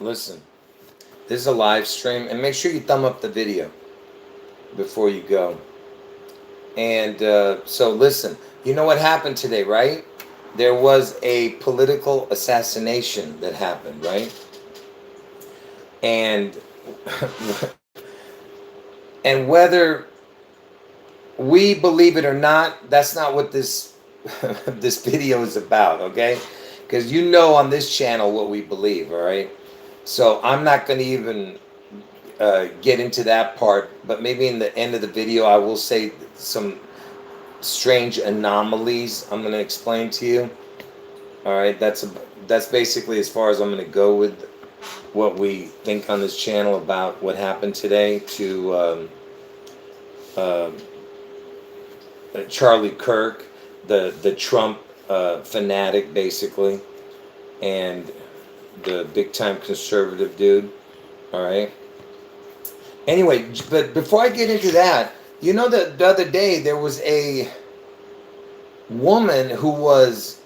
listen. This is a live stream, and make sure you thumb up the video before you go. And so, listen. You know what happened today, right? There was a political assassination that happened, right? And and whether we believe it or not, that's not what this this video is about, okay? Because you know on this channel what we believe, all right? So I'm not going to even get into that part, but maybe in the end of the video I will say some strange anomalies I'm going to explain to you. All right, that's basically as far as I'm going to go with what we think on this channel about what happened today to Charlie Kirk, the Trump fanatic, basically, and the big time conservative dude. All right. Anyway, but before I get into that, you know that the other day there was a woman who was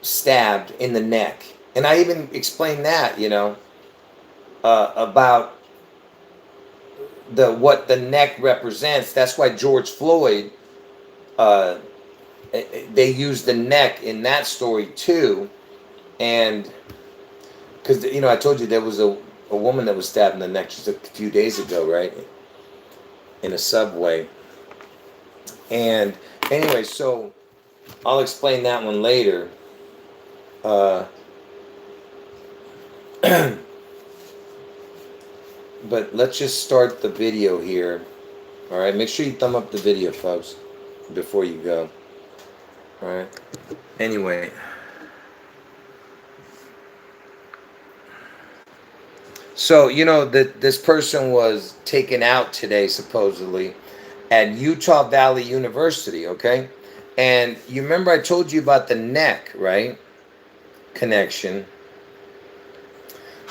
stabbed in the neck, and I even explained that, about what the neck represents. That's why George Floyd, they used the neck in that story too, and because I told you there was a woman that was stabbed in the neck just a few days ago, right, in a subway. And anyway, so I'll explain that one later. But let's just start the video here. All right, make sure you thumb up the video, folks, before you go. All right. Anyway. So, that this person was taken out today, supposedly, at Utah Valley University, okay? And you remember I told you about the neck, right? Connection.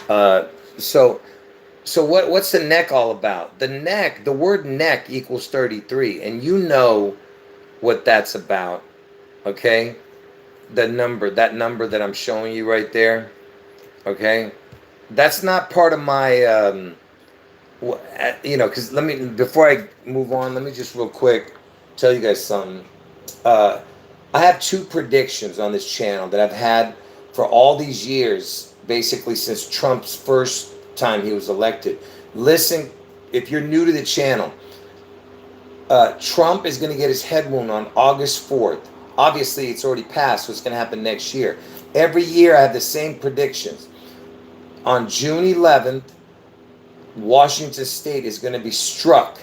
So what's the neck all about? The neck, the word neck equals 33, and you know what that's about, okay? That number that I'm showing you right there, okay? That's not part of my, because before I move on, let me just real quick tell you guys something. I have two predictions on this channel that I've had for all these years, basically since Trump's first time he was elected. Listen, if you're new to the channel, Trump is going to get his head wound on August 4th. Obviously, it's already passed, so it's going to happen next year. Every year, I have the same predictions. On June 11th, Washington State is going to be struck.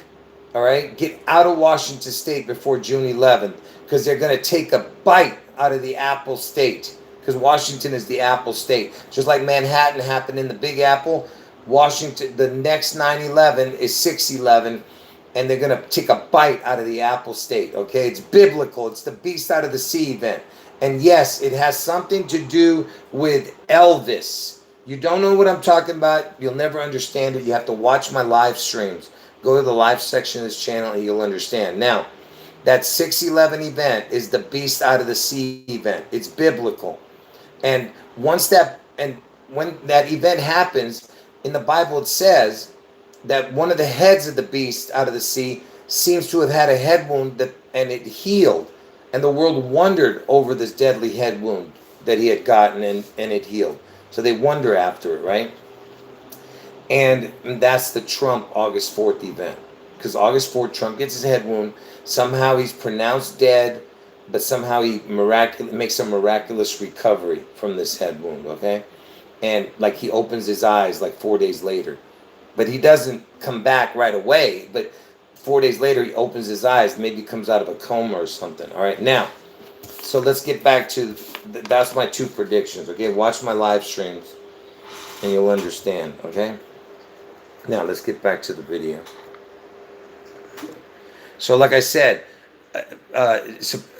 All right? Get out of Washington State before June 11th, because they're going to take a bite out of the Apple State, because Washington is the Apple State. Just like Manhattan happened in the Big Apple, Washington, the next 9/11 is 6/11, and they're going to take a bite out of the Apple State, okay? It's biblical. It's the beast out of the sea event. And yes, it has something to do with Elvis. You don't know what I'm talking about, you'll never understand it. You have to watch my live streams. Go to the live section of this channel and you'll understand. Now, that 6/11 event is the beast out of the sea event. It's biblical. And when that event happens, in the Bible it says that one of the heads of the beast out of the sea seems to have had a head wound and it healed. And the world wondered over this deadly head wound that he had gotten, and it healed. So they wonder after it, right? And that's the Trump August 4th event. Because August 4th, Trump gets his head wound. Somehow he's pronounced dead, but somehow he makes a miraculous recovery from this head wound, okay? And like he opens his eyes like 4 days later. But he doesn't come back right away. But 4 days later, he opens his eyes, maybe comes out of a coma or something. All right, now, so let's get back to, that's my two predictions, okay? Watch my live streams and you'll understand, okay? Now, let's get back to the video. So like I said,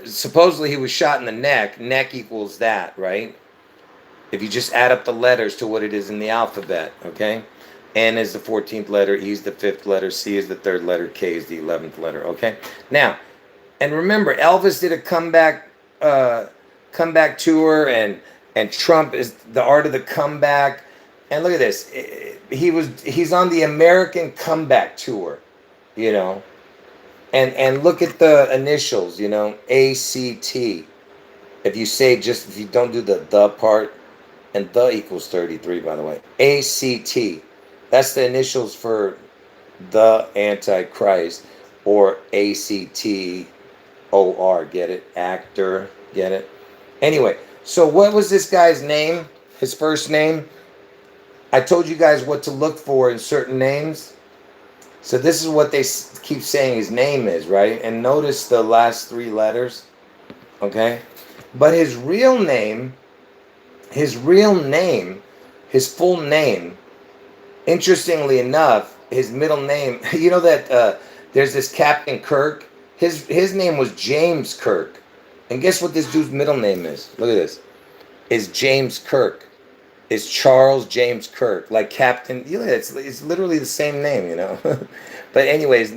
supposedly he was shot in the neck. Neck equals that, right? If you just add up the letters to what it is in the alphabet, okay? N is the 14th letter, E is the 5th letter, C is the 3rd letter, K is the 11th letter, okay? Now, and remember, Elvis did a comeback tour, and Trump is the art of the comeback. And look at this. He's on the American comeback tour, you know. And look at the initials, you know, ACT. If you say just if you don't do the part, and the equals 33 by the way. ACT. That's the initials for the Antichrist, or ACTOR. Get it? Actor. Get it? Anyway, so what was this guy's name? His first name? I told you guys what to look for in certain names. So this is what they keep saying his name is, right? And notice the last three letters, okay? But his real name, his full name, interestingly enough, his middle name, you know that there's this Captain Kirk? His name was James Kirk. And guess what this dude's middle name is? Look at this. Is James Kirk. Is Charles James Kirk, like Captain. You know, it's literally the same name, you know. But anyways,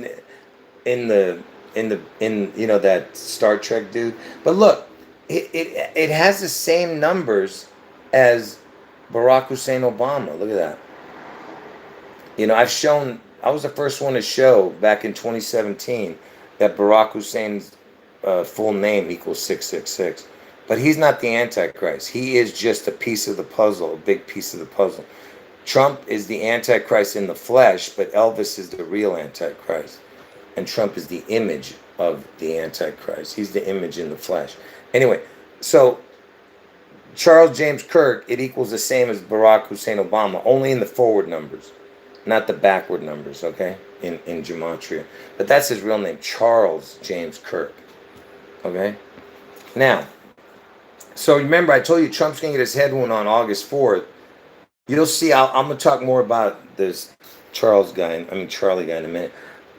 in you know that Star Trek dude. But look, it has the same numbers as Barack Hussein Obama. Look at that. You know, I was the first one to show back in 2017 that Barack Hussein's full name equals 666. But he's not the Antichrist. He is just a piece of the puzzle, a big piece of the puzzle. Trump is the Antichrist in the flesh, but Elvis is the real Antichrist. And Trump is the image of the Antichrist. He's the image in the flesh. Anyway, so Charles James Kirk, it equals the same as Barack Hussein Obama, only in the forward numbers, not the backward numbers, okay, in gematria. But that's his real name, Charles James Kirk, okay? Now, so remember, I told you Trump's going to get his head wound on August 4th. You'll see, I'm going to talk more about this Charlie guy in a minute.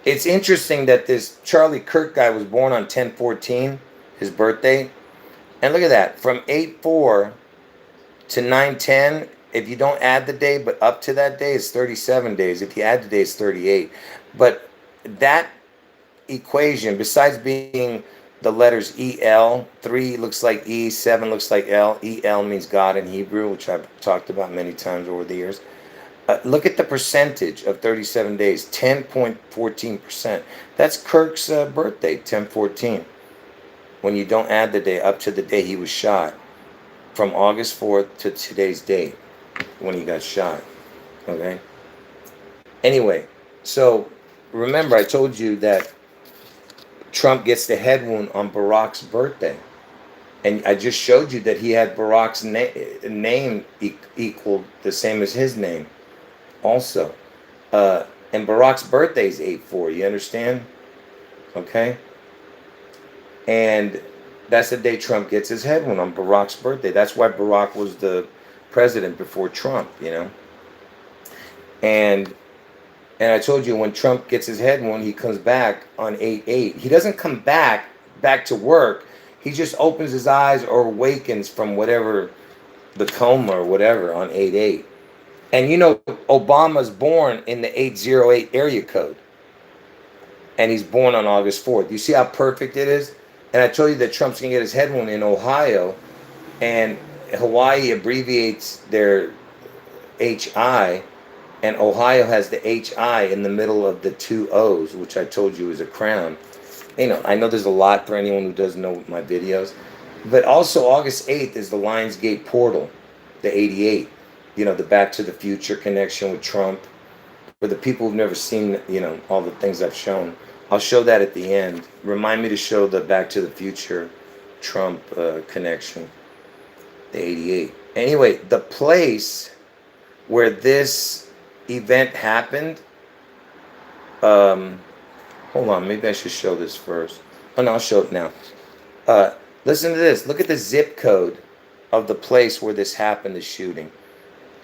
It's interesting that this Charlie Kirk guy was born on 10/14, his birthday. And look at that, from 8/4 to 9/10, if you don't add the day, but up to that day, it's 37 days. If you add the day, it's 38. But that equation, besides being the letters EL, 3 looks like E, 7 looks like L. EL means God in Hebrew, which I've talked about many times over the years. Look at the percentage of 37 days, 10.14%. That's Kirk's birthday, 10/14. When you don't add the day up to the day he was shot, from August 4th to today's date, when he got shot, okay? Anyway, so remember I told you that Trump gets the head wound on Barack's birthday. And I just showed you that he had Barack's name equal the same as his name also. And Barack's birthday is 8/4, you understand? Okay? And that's the day Trump gets his head wound, on Barack's birthday. That's why Barack was the president before Trump, you know? And I told you when Trump gets his head wound, he comes back on 8/8. He doesn't come back to work. He just opens his eyes or awakens from whatever, the coma or whatever, on 8/8. And you know, Obama's born in the 808 area code. And he's born on August 4th. You see how perfect it is? And I told you that Trump's going to get his head wound in Ohio. And Hawaii abbreviates their HI. And Ohio has the HI in the middle of the two O's, which I told you is a crown. You know, I know there's a lot for anyone who doesn't know my videos. But also August 8th is the Lionsgate portal, the 88. You know, the Back to the Future connection with Trump. For the people who've never seen, you know, all the things I've shown, I'll show that at the end. Remind me to show the Back to the Future Trump connection, the 88. Anyway, the place where this event happened, hold on, maybe I should show this first. Oh no, I'll show it now. Listen to this. Look at the zip code of the place where this happened, the shooting.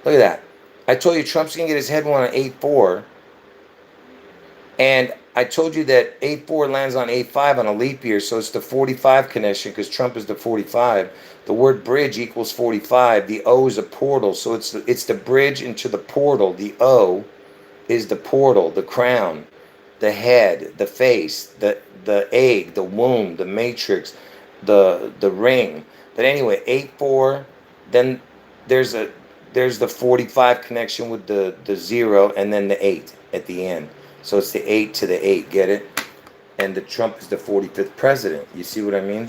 Look at that. I told you Trump's going to get his head wound on 8/4. And I told you that 8/4 lands on 8/5 on a leap year. So it's the 45 connection, because Trump is the 45. The word bridge equals 45. The O is a portal. So it's the bridge into the portal. The O is the portal, the crown, the head, the face, the egg, the womb, the matrix, the ring. But anyway, 8/4, then there's there's the 45 connection with the 0 and then the 8 at the end. So it's the 8 to the 8, get it? And the Trump is the 45th president. You see what I mean?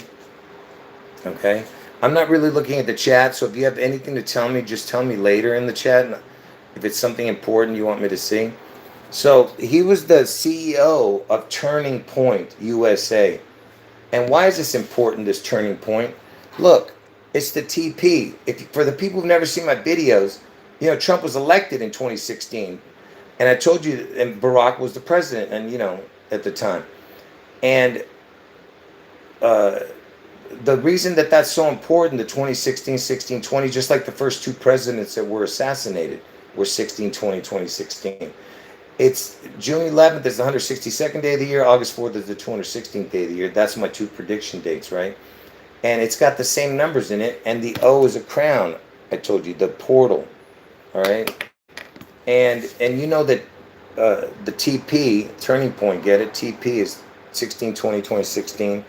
Okay. I'm not really looking at the chat, so if you have anything to tell me, just tell me later in the chat. If it's something important you want me to see. So he was the CEO of Turning Point USA. And why is this important, this Turning Point? Look, it's the TP. If for the people who've never seen my videos, you know, Trump was elected in 2016. And I told you, and Barack was the president, and, you know, at the time. And the reason that that's so important, the 2016, 16, 20, just like the first two presidents that were assassinated were 16, 20, 2016. It's June 11th is the 162nd day of the year. August 4th is the 216th day of the year. That's my two prediction dates, right? And it's got the same numbers in it. And the O is a crown. I told you, the portal. All right. And you know that the TP, turning point, get it? TP is 16, 20, 2016.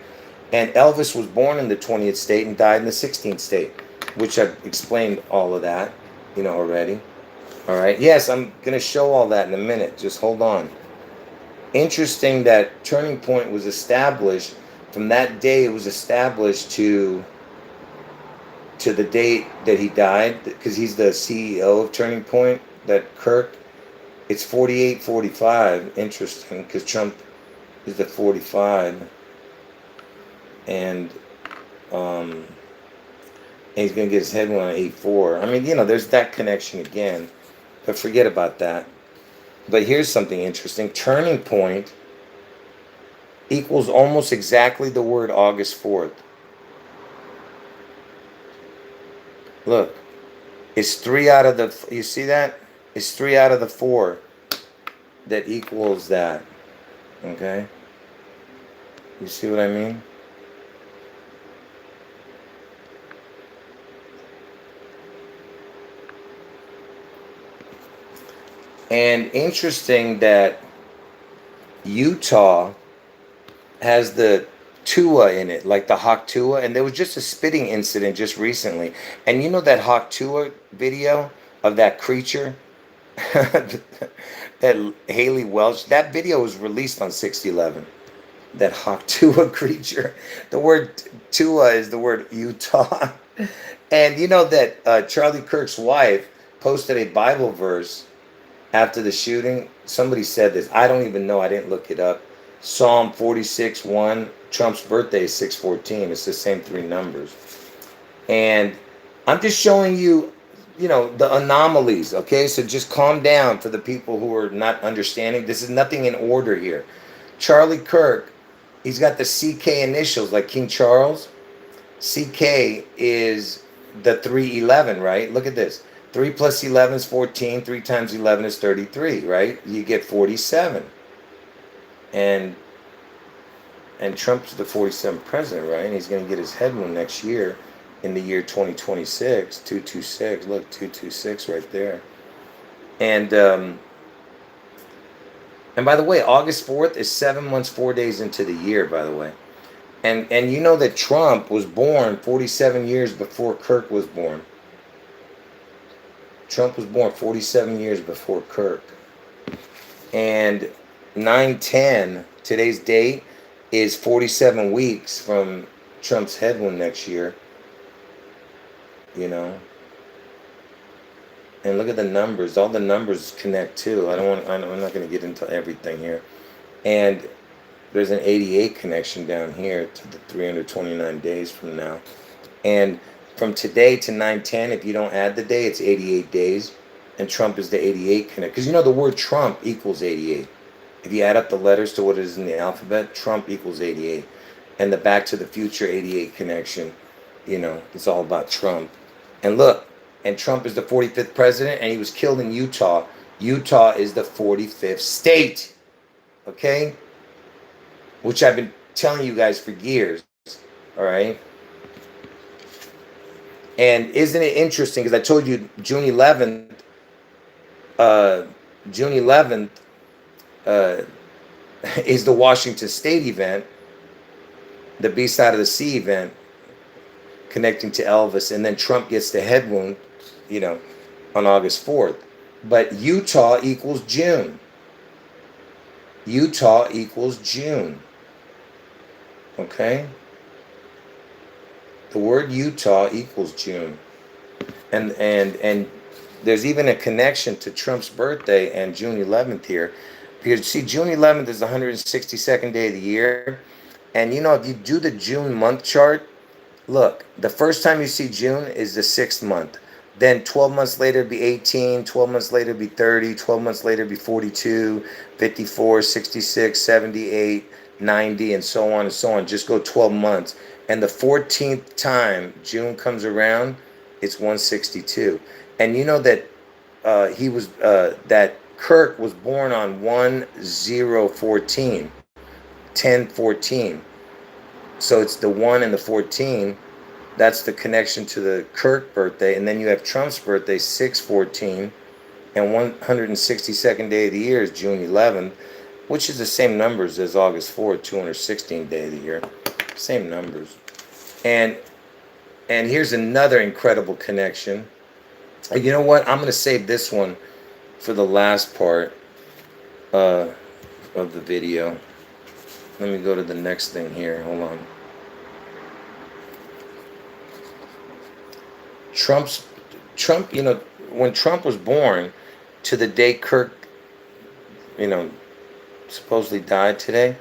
And Elvis was born in the 20th state and died in the 16th state, which I've explained all of that, you know, already. All right. Yes, I'm going to show all that in a minute. Just hold on. Interesting that Turning Point was established from that day. It was established to the date that he died, because he's the CEO of Turning Point, that Kirk. It's 4845. Interesting, because Trump is the 45. And he's going to get his Headwound on 84. I mean, you know, there's that connection again. But forget about that. But here's something interesting. Turning point equals almost exactly the word August 4th. Look, it's 3 out of the, you see that? It's 3 out of the 4 that equals that. Okay? You see what I mean? And interesting that Utah has the Tua in it, like the Hawk Tua. And there was just a spitting incident just recently. And you know that Hawk Tua video of that creature? That Haley Welch, that video was released on 6/11. That Hawk Tua creature. The word Tua is the word Utah. And you know that Charlie Kirk's wife posted a Bible verse after the shooting. Somebody said this. I don't even know. I didn't look it up. Psalm 46:1. Trump's birthday is 6/14. It's the same 3 numbers. And I'm just showing you, you know, the anomalies. Okay, so just calm down for the people who are not understanding. This is nothing in order here. Charlie Kirk, he's got the CK initials like King Charles. CK is the 311, right? Look at this. 3 plus 11 is 14. 3 times 11 is 33, right? You get 47. And Trump's the 47th president, right? And he's going to get his Headwound next year in the year 2026. 226. Look, 226 right there. And by the way, August 4th is 7 months, 4 days into the year, by the way. And you know that Trump was born 47 years before Kirk was born. Trump was born 47 years before Kirk. And 9/10, today's date, is 47 weeks from Trump's Headwound next year. You know? And look at the numbers. All the numbers connect too. I'm not going to get into everything here. And there's an 88 connection down here to the 329 days from now. And from today to 9/10, if you don't add the day, it's 88 days. And Trump is the 88 connect. Because you know the word Trump equals 88. If you add up the letters to what it is in the alphabet, Trump equals 88. And the Back to the Future 88 connection, you know, it's all about Trump. And look, and Trump is the 45th president, and he was killed in Utah. Utah is the 45th state. Okay? Which I've been telling you guys for years. All right? And isn't it interesting? Because I told you June 11th is the Washington State event, the B-Side of the Sea event, connecting to Elvis, and then Trump gets the Headwound, you know, on August 4th. But Utah equals June. Utah equals June. Okay? The word Utah equals June. And there's even a connection to Trump's birthday and June 11th here. Because see, June 11th is the 162nd day of the year. And you know, if you do the June month chart, look, the first time you see June is the 6th month. Then 12 months later it'd be 18, 12 months later it'd be 30, 12 months later it'd be 42, 54, 66, 78, 90, and so on and so on. Just go 12 months. And the 14th time June comes around, it's 162. And you know that that Kirk was born on 1014, 1014. So it's the 1 and the 14. That's the connection to the Kirk birthday. And then you have Trump's birthday, 614. And 162nd day of the year is June 11th, which is the same numbers as August 4th, 216th day of the year. Same numbers. And here's another incredible connection. You know what? I'm going to save this one for the last part of the video. Let me go to the next thing here. Hold on. Trump, you know, when Trump was born to the day Kirk, you know, supposedly died today,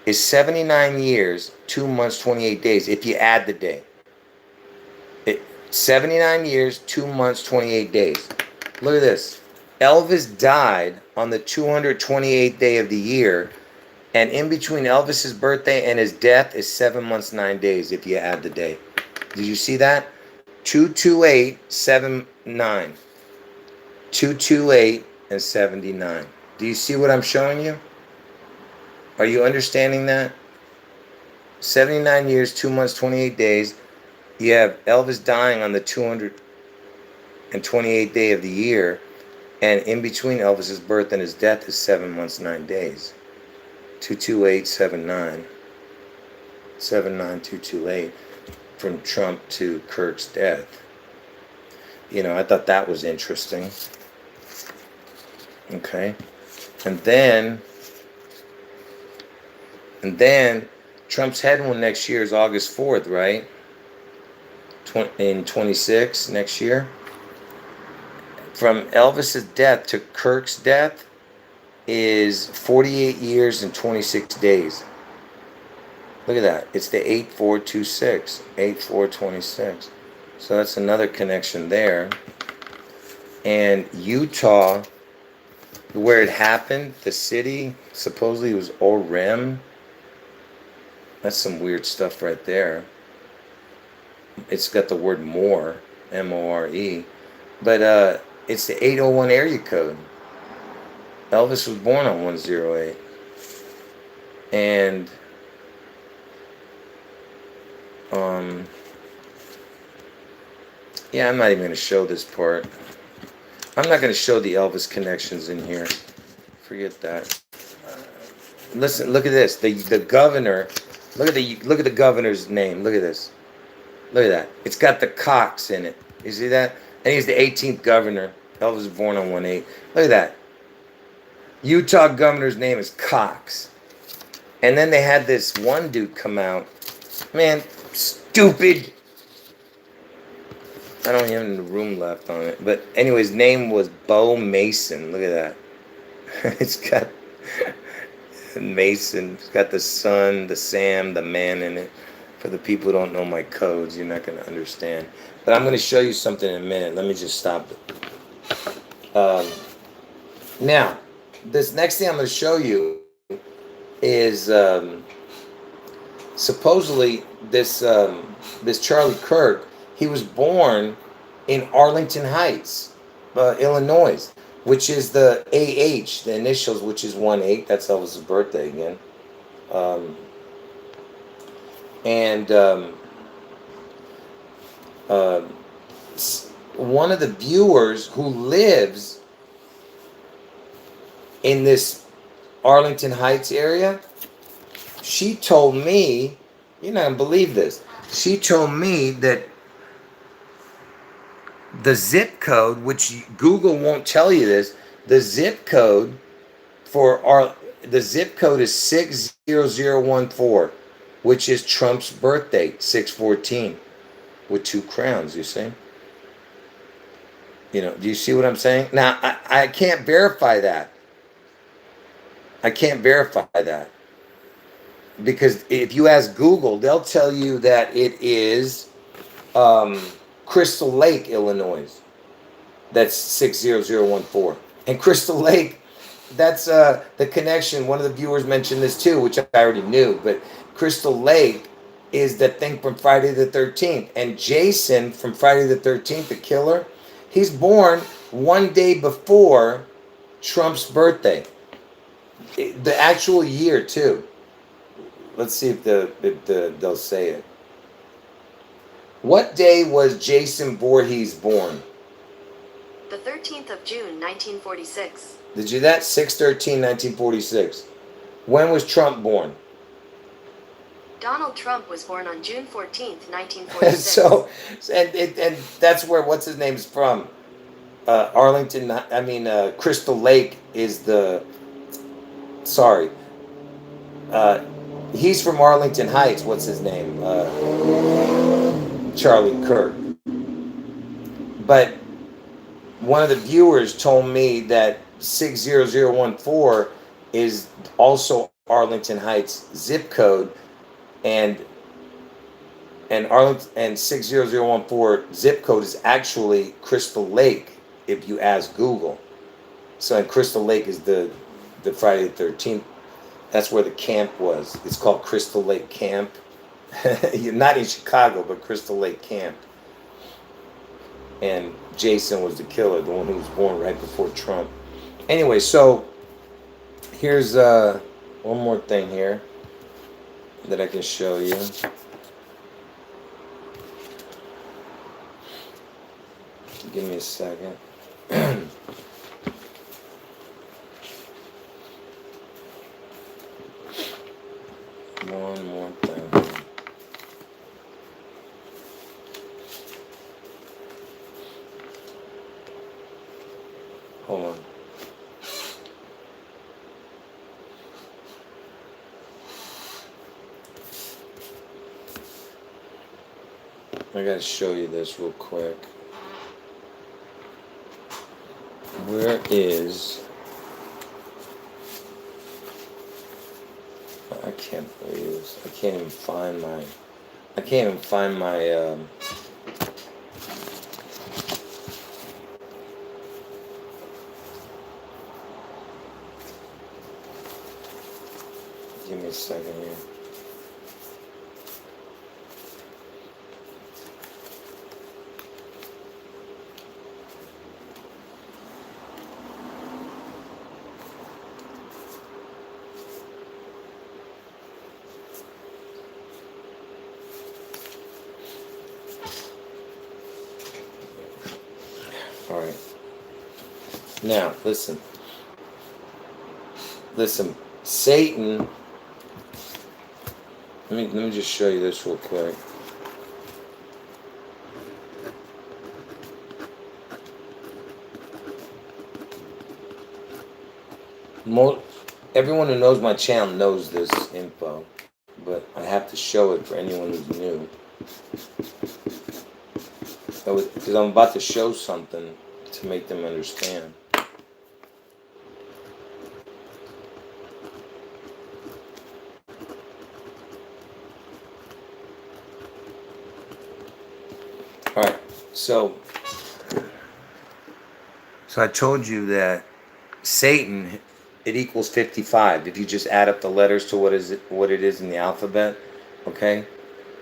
is 79 years, 2 months, 28 days, if you add the day. 79 years, 2 months, 28 days. Look at this. Elvis died on the 228th day of the year, and in between Elvis's birthday and his death is 7 months, 9 days, if you add the day. Did you see that? 22879. 228 and 79. Do you see what I'm showing you? Are you understanding that? 79 years, 2 months, 28 days. You have Elvis dying on the 228th day of the year, and in between Elvis's birth and his death is 7 months, 9 days. 22879. 79228. From Trump to Kirk's death. You know, I thought that was interesting. Okay. And then Trump's Headwound next year is August 4th, right? In 26 next year. From Elvis's death to Kirk's death is 48 years and 26 days. Look at that. It's the 8426. 8426. So that's another connection there. And Utah, where it happened, the city, supposedly it was Orem. That's some weird stuff right there. It's got the word more, M-O-R-E. But it's the 801 area code. Elvis was born on 108. And yeah, I'm not even going to show this part. I'm not going to show the Elvis connections in here. Forget that. Listen, look at this. The governor. Look at the governor's name. Look at this. Look at that. It's got the Cox in it. You see that? And he's the 18th governor. Elvis was born on 1/8. Look at that. Utah governor's name is Cox. And then they had this one dude come out. Man, stupid. I don't have any room left on it. But anyways, name was Bo Mason. Look at that. It's got Mason. It's got the son, the Sam, the man in it. For the people who don't know my codes, you're not going to understand. But I'm going to show you something in a minute. Let me just stop it. Now, this next thing I'm going to show you is supposedly this Charlie Kirk. He was born in Arlington Heights, Illinois, which is the AH, the initials, which is 1/8. That's Elvis's birthday again. One of the viewers who lives in this Arlington Heights area, she told me, you're not going to believe this, she told me that The zip code, which Google won't tell you this, the zip code for the zip code is 60014, which is Trump's birthday, 614, with 2 crowns, you see? You know, do you see what I'm saying? Now, I can't verify that. I can't verify that. Because if you ask Google, they'll tell you that it is Crystal Lake, Illinois. That's 60014. And Crystal Lake, that's the connection. One of the viewers mentioned this too, which I already knew. But Crystal Lake is the thing from Friday the 13th. And Jason from Friday the 13th, the killer, he's born one day before Trump's birthday. The actual year too. Let's see if they'll say it. What day was Jason Voorhees born? The 13th of June, 1946. Did you that? 6/13/1946. When was Trump born? Donald Trump was born on June 14th, 1946. So, and that's where what's his name is from. Arlington. Crystal Lake is the. Sorry. He's from Arlington Heights. What's his name? Charlie Kirk. But one of the viewers told me that 60014 is also Arlington Heights zip code, and Arlington and 60014 zip code is actually Crystal Lake if you ask Google. So, and Crystal Lake is the Friday the 13th. That's where the camp was. It's called Crystal Lake Camp. Not in Chicago, but Crystal Lake Camp. And Jason was the killer, the one who was born right before Trump. Anyway, so here's one more thing here that I can show you. Give me a second. One more thing. Hold on. I gotta show you this real quick. Where is... I can't believe this. I can't even find my... Give me a second here. All right. Now, listen. Satan. Let me just show you this real quick. Everyone who knows my channel knows this info, but I have to show it for anyone who's new. Because I'm about to show something to make them understand. All right, so I told you that Satan, it equals 55. If you just add up the letters to what it is in the alphabet, okay?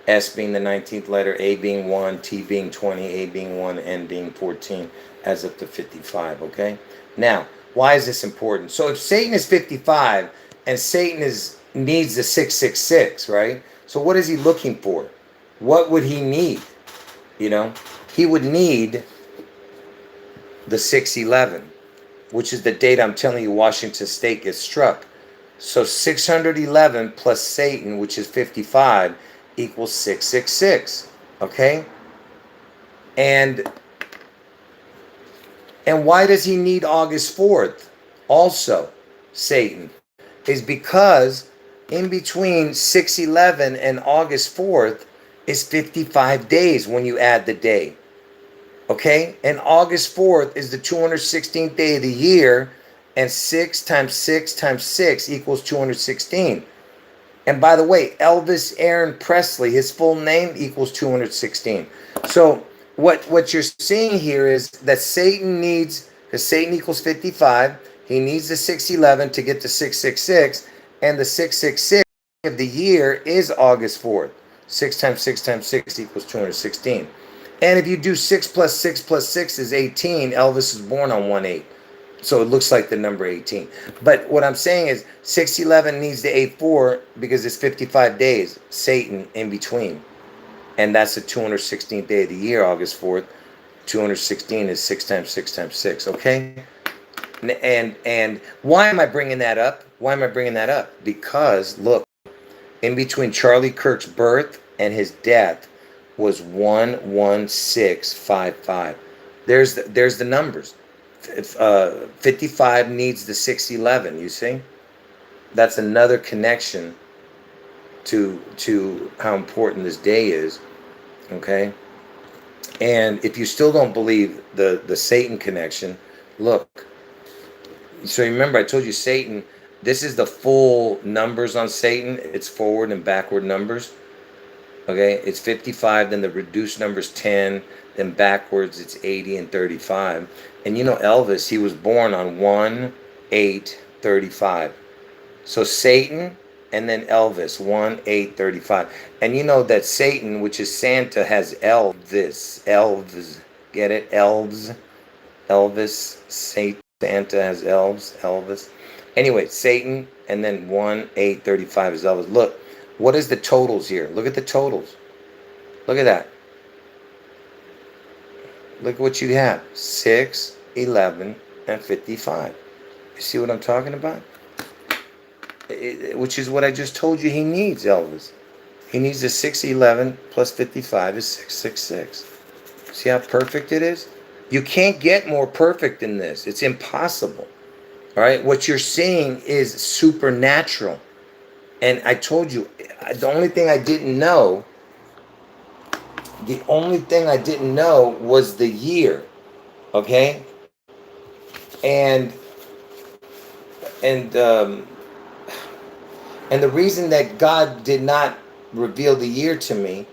S being the 19th letter, A being 1, T being 20, A being 1, N being 14, adds up to 55, okay? Now, why is this important? So if Satan is 55 and Satan needs the 666, right? So what is he looking for? What would he need? You know, he would need the 611, which is the date I'm telling you Washington State gets struck. So 611 plus Satan, which is 55, equals 666. Okay? And And why does he need August 4th? Also, Satan is because in between 6/11 and August 4th is 55 days when you add the day. Okay? And August 4th is the 216th day of the year, and 6 times 6 times 6 equals 216. And by the way, Elvis Aaron Presley, his full name equals 216. So what you're seeing here is that Satan needs, because Satan equals 55, he needs the 611 to get to 666, and the 666 of the year is August 4th. 6 times 6 times 6 equals 216. And if you do 6 plus 6 plus 6 is 18, Elvis is born on 1/8. So it looks like the number 18. But what I'm saying is 611 needs the 84 because it's 55 days, Satan in between. And that's the 216th day of the year, August 4th. 216 is 6 times 6 times 6, okay? And why am I bringing that up? Why am I bringing that up? Because, look, in between Charlie Kirk's birth and his death was 11655. There's the numbers. 55 needs the 611, you see? That's another connection to how important this day is, okay? And if you still don't believe the Satan connection, look. So remember I told you Satan, this is the full numbers on Satan. It's forward and backward numbers. Okay, it's 55, then the reduced number's 10, then backwards it's 80 and 35. And you know Elvis, he was born on 1/8/35. So Satan and then Elvis, 1/8/35. And you know that Satan, which is Santa, has elves. Elves. Get it? Elves. Elvis. Santa has elves. Elvis. Anyway, Satan and then 1/8/35 is Elvis. Look. What is the totals here? Look at the totals. Look at that. Look what you have. 6, 11, and 55. You see what I'm talking about? Which is what I just told you he needs, Elvis. He needs the 611 plus 55 is 666. See how perfect it is? You can't get more perfect than this. It's impossible. All right? What you're seeing is supernatural. And I told you, the only thing I didn't know was the year, okay? And the reason that God did not reveal the year to me,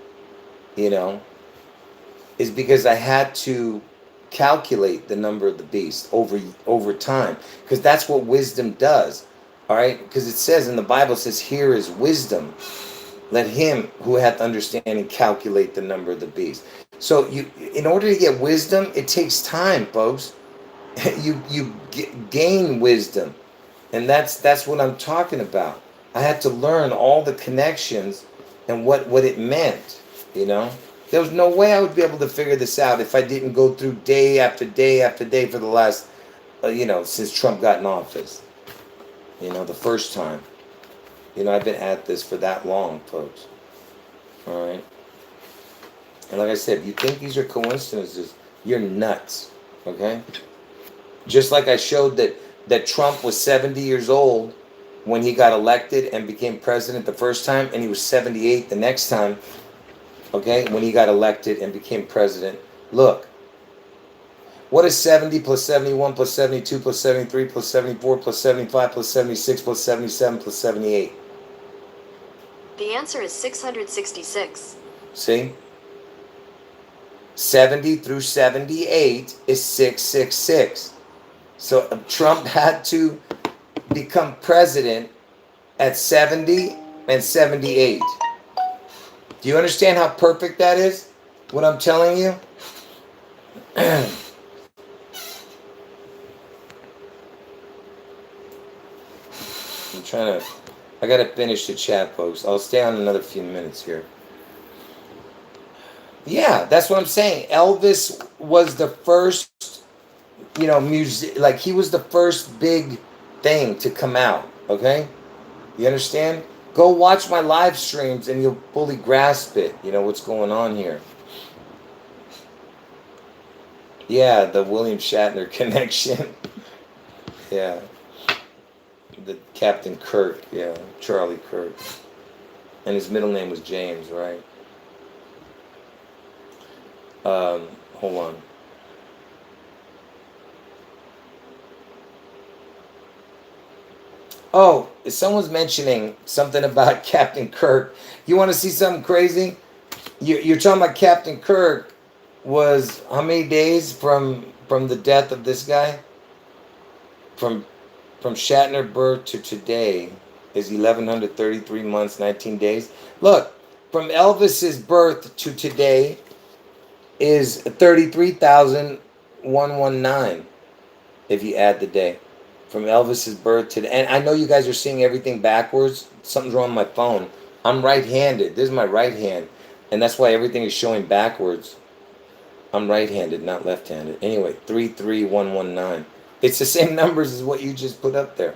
is because I had to calculate the number of the beast over time, because that's what wisdom does. All right, because it says in the Bible, it says, here is wisdom. Let him who hath understanding calculate the number of the beast. So in order to get wisdom, it takes time, folks. you gain wisdom. And that's what I'm talking about. I had to learn all the connections and what it meant, There was no way I would be able to figure this out if I didn't go through day after day after day for the last, since Trump got in office. The first time. I've been at this for that long, folks. All right? And like I said, if you think these are coincidences, you're nuts. Okay? Just like I showed that Trump was 70 years old when he got elected and became president the first time, and he was 78 the next time, okay, when he got elected and became president. Look. What is 70 plus 71 plus 72 plus 73 plus 74 plus 75 plus 76 plus 77 plus 78? The answer is 666. See? 70 through 78 is 666. So Trump had to become president at 70 and 78. Do you understand how perfect that is? What I'm telling you? I gotta finish the chat, folks. I'll stay on another few minutes here. Yeah, that's what I'm saying. Elvis was the first, music, like he was the first big thing to come out, okay? You understand? Go watch my live streams and you'll fully grasp it, what's going on here. Yeah, the William Shatner connection. Yeah, the Captain Kirk. Yeah, Charlie Kirk, and his middle name was James, right? Hold on. Oh, someone's mentioning something about Captain Kirk. You want to see something crazy? You're talking about Captain Kirk was how many days from the death of this guy? From from Shatner birth to today is 1133 months, 19 days. Look, from Elvis's birth to today is 33,119 if you add the day. From Elvis's birth to and I know you guys are seeing everything backwards. Something's wrong with my phone. I'm right-handed. This is my right hand, and that's why everything is showing backwards. I'm right-handed, not left-handed. Anyway, 33119. It's the same numbers as what you just put up there.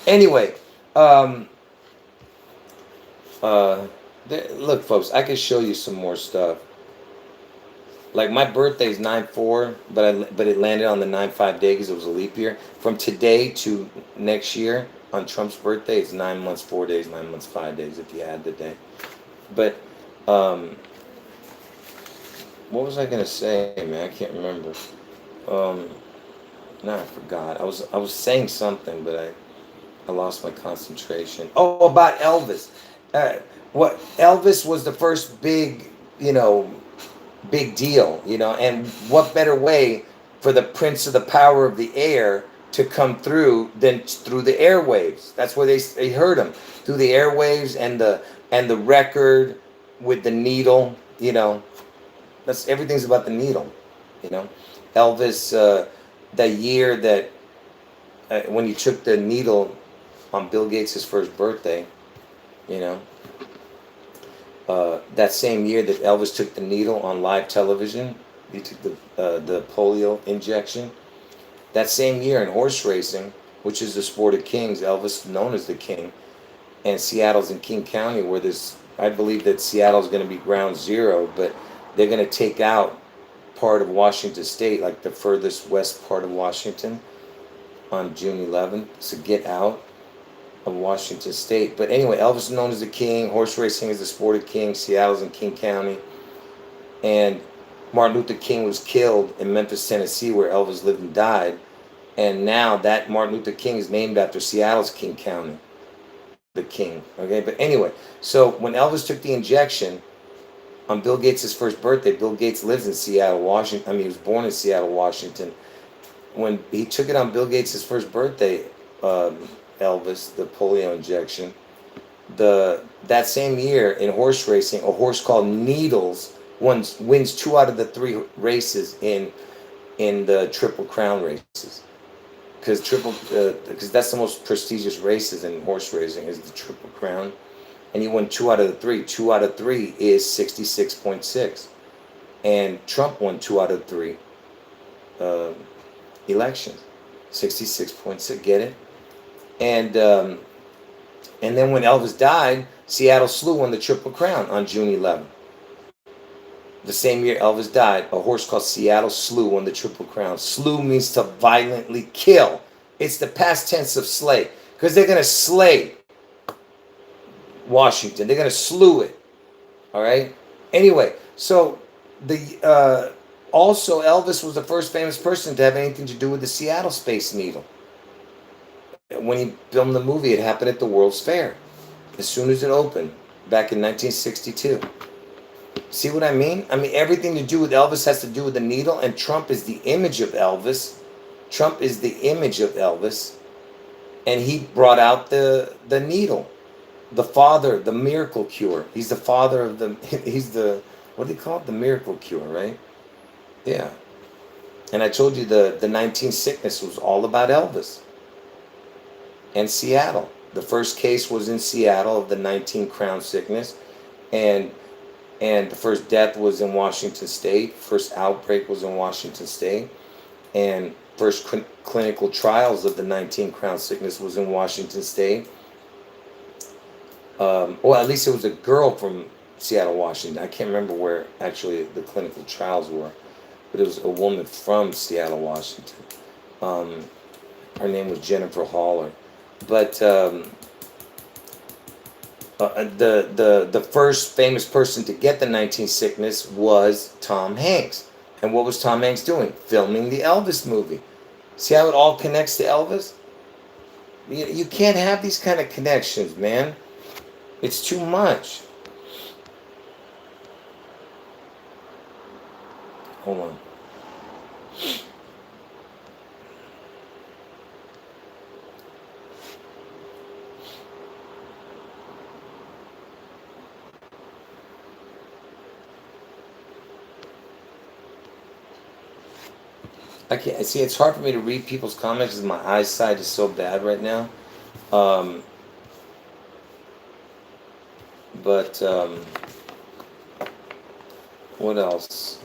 Anyway, um, uh, look, folks, I can show you some more stuff. Like my birthday is 9/4, but it landed on the 9/5 day because it was a leap year. From today to next year on Trump's birthday, it's 9 months, 4 days, 9 months, 5 days if you add the day. But what was I gonna say, man? I can't remember. Um, no, I forgot. I was saying something, but I lost my concentration. Oh, about Elvis. Uh, what Elvis was the first big, big deal, and what better way for the prince of the power of the air to come through than through the airwaves? That's where they heard him through the airwaves and the record with the needle. That's everything's about the needle. You know, Elvis, the year that when he took the needle on Bill Gates' first birthday, you know, that same year that Elvis took the needle on live television, he took the polio injection. That same year in horse racing, which is the sport of kings, Elvis known as the king, and Seattle's in King County, where this, I believe that Seattle's going to be ground zero, but they're going to take out part of Washington State, like the furthest west part of Washington, on June 11th, to get out of Washington State. But anyway, Elvis is known as the king. Horse racing is the sport of king. Seattle's in King County. And Martin Luther King was killed in Memphis, Tennessee, where Elvis lived and died. And now that Martin Luther King is named after Seattle's King County, the king. Okay, but anyway, so when Elvis took the injection on Bill Gates' first birthday, Bill Gates lives in Seattle, Washington. I mean, he was born in Seattle, Washington. When he took it on Bill Gates' first birthday, Elvis, the polio injection, that same year in horse racing, a horse called Needles wins 2 out of the 3 races in the Triple Crown races. Because that's the most prestigious races in horse racing is the Triple Crown, and he won 2 out of the 3. 2 out of 3 is 66.6, and Trump won 2 out of 3 elections, 66.6. Get it? And then when Elvis died, Seattle Slew won the Triple Crown on June 11th. The same year Elvis died, a horse called Seattle Slew won the Triple Crown. Slew means to violently kill. It's the past tense of slay, because they're going to slay Washington. They're going to slew it. All right? Anyway, so also Elvis was the first famous person to have anything to do with the Seattle Space Needle. When he filmed the movie, it happened at the World's Fair as soon as it opened back in 1962. See what I mean? I mean, everything to do with Elvis has to do with the needle, and Trump is the image of Elvis. Trump is the image of Elvis, and he brought out the needle. The father, the miracle cure. He's the father of he's the, what do you call it? The miracle cure, right? Yeah. And I told you the 19 sickness was all about Elvis and Seattle. The first case was in Seattle of the 19 crown sickness, and the first death was in Washington State. First outbreak was in Washington State, and first clinical trials of the 19 crown sickness was in Washington State. Well, at least it was a girl from Seattle, Washington. I can't remember where actually the clinical trials were, but it was a woman from Seattle, Washington. Her name was Jennifer Haller. But the first famous person to get the 19 sickness was Tom Hanks. And what was Tom Hanks doing? Filming the Elvis movie. See how it all connects to Elvis? You can't have these kind of connections, man. It's too much. Hold on. I can't see. It's hard for me to read people's comments because my eyesight is so bad right now. But what else?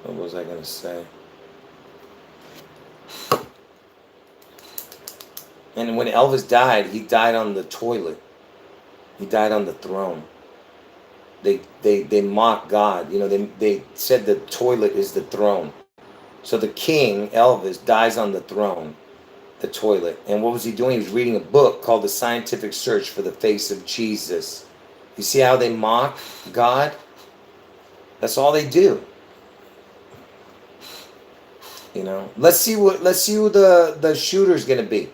What was I gonna say? And when Elvis died, he died on the toilet. He died on the throne. They mock God. You know, they said the toilet is the throne. So the king, Elvis, dies on the throne, the toilet. And what was he doing? He was reading a book called The Scientific Search for the Face of Jesus. You see how they mock God? That's all they do. You know, let's see who the shooter's gonna be.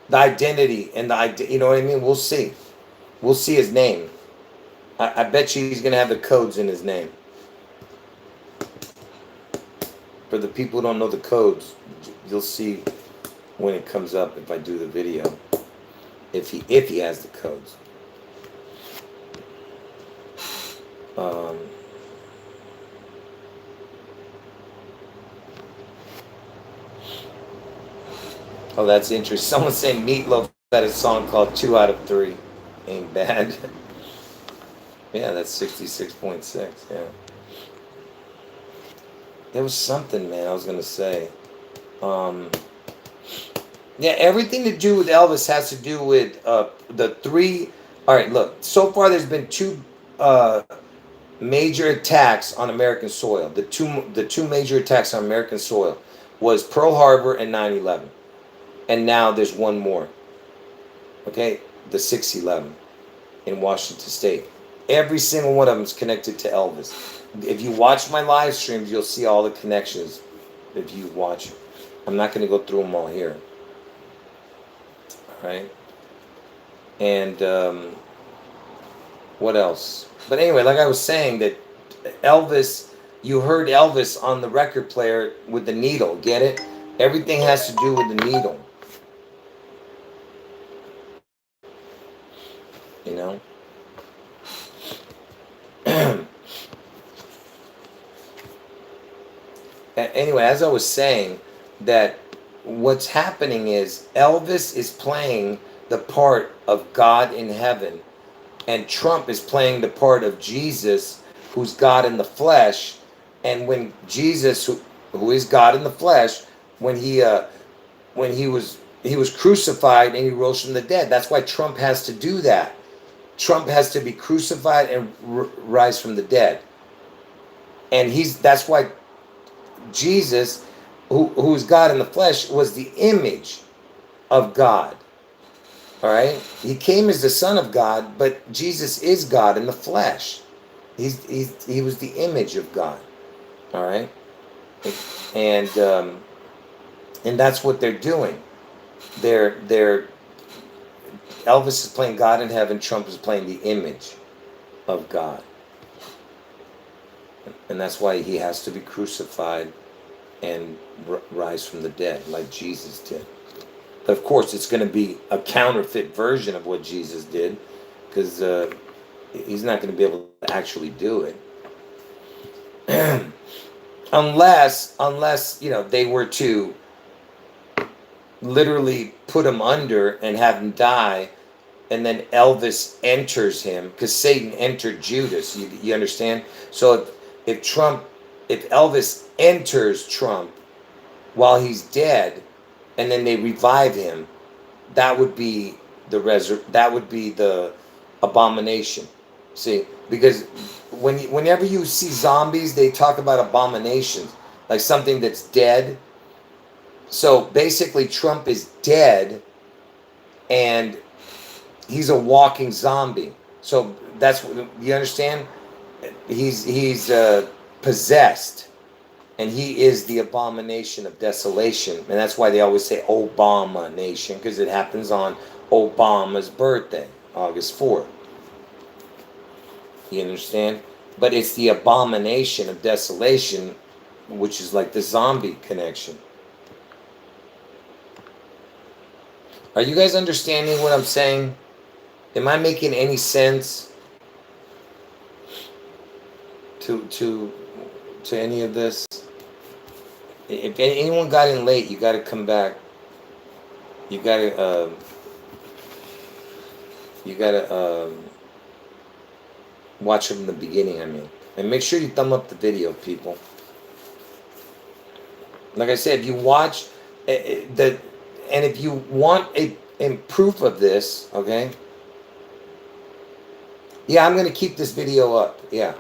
The identity and you know what I mean? We'll see. We'll see his name. I bet you he's gonna have the codes in his name. For the people who don't know the codes, you'll see when it comes up if I do the video. If he has the codes. Oh, that's interesting. Someone's saying Meatloaf had a song called 2 out of 3. Ain't bad. Yeah, that's 66.6. Yeah. There was something, man, I was going to say. Yeah, everything to do with Elvis has to do with the three. All right, look. So far, there's been two major attacks on American soil. The two major attacks on American soil was Pearl Harbor and 9/11. And now there's one more. Okay, the 6/11 in Washington State. Every single one of them is connected to Elvis. If you watch my live streams, you'll see all the connections. If you watch, I'm not going to go through them all here. All right. And what else? But anyway, like I was saying, that Elvis, you heard Elvis on the record player with the needle. Get it? Everything has to do with the needle. You know? Anyway, as I was saying, that what's happening is Elvis is playing the part of God in heaven, and Trump is playing the part of Jesus, who's God in the flesh. And when Jesus, who is God in the flesh, when he was crucified and he rose from the dead. That's why Trump has to do that. Trump has to be crucified and rise from the dead. And that's why Jesus, who's God in the flesh, was the image of God. All right? He came as the Son of God, but Jesus is God in the flesh. He was the image of God. All right? And that's what they're doing. They're Elvis is playing God in heaven, Trump is playing the image of God. And that's why he has to be crucified and rise from the dead like Jesus did. But of course, it's going to be a counterfeit version of what Jesus did, because he's not going to be able to actually do it. unless they were to literally put him under and have him die, and then Elvis enters him, because Satan entered Judas. You understand? So if Elvis enters Trump while he's dead, and then they revive him, that would be the abomination. See, Because whenever you see zombies, they talk about abominations, like something that's dead. So basically, Trump is dead, and he's a walking zombie. So that's what you understand. He's possessed, and he is the abomination of desolation, and that's why they always say Obama Nation, because it happens on Obama's birthday, August 4th. You understand? But it's the abomination of desolation, which is like the zombie connection. Are you guys understanding what I'm saying? Am I making any sense to any of this? If anyone got in late, you got to come back. You got to watch it from the beginning. I mean, and make sure you thumb up the video, people. Like I said, if you watch and if you want a proof of this, okay? Yeah, I'm gonna keep this video up. Yeah,